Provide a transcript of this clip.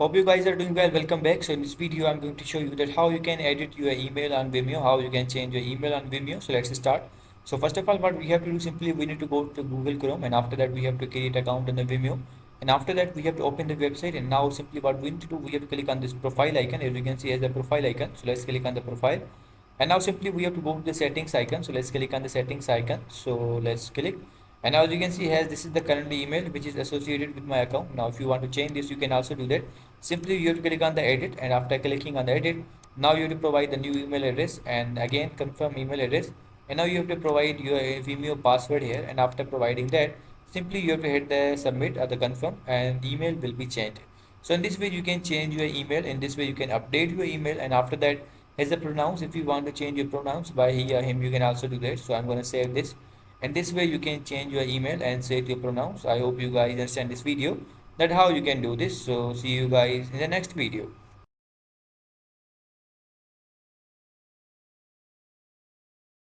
Hope you guys are doing well. Welcome back. So in this video, I'm going to show you that how you can edit your email on Vimeo, how you can change your email on Vimeo. So let's start. So first of all, what we have to do simply, we need to go to Google Chrome, and after that we have to create account in the Vimeo. And after that we have to open the website, and now simply what we need to do, we have to click on this profile icon. As you can see, as the profile icon. So let's click on the profile. And now simply we have to go to the settings icon. So let's click on the settings icon. So let's click. And now as you can see, has this is the current email which is associated with my account. Now if you want to change this, you can also do that. Simply you have to click on the edit, and after clicking on the edit, now you have to provide the new email address and again confirm email address. And now you have to provide your Vimeo password here, and after providing that, simply you have to hit the submit or the confirm, and email will be changed. So in this way you can change your email. In this way you can update your email, and after that, as the pronouns, if you want to change your pronouns by he or him, you can also do that. So I'm going to save this, and this way you can change your email and set your pronouns. I hope you guys understand this video, that how you can do this. So see you guys in the next video.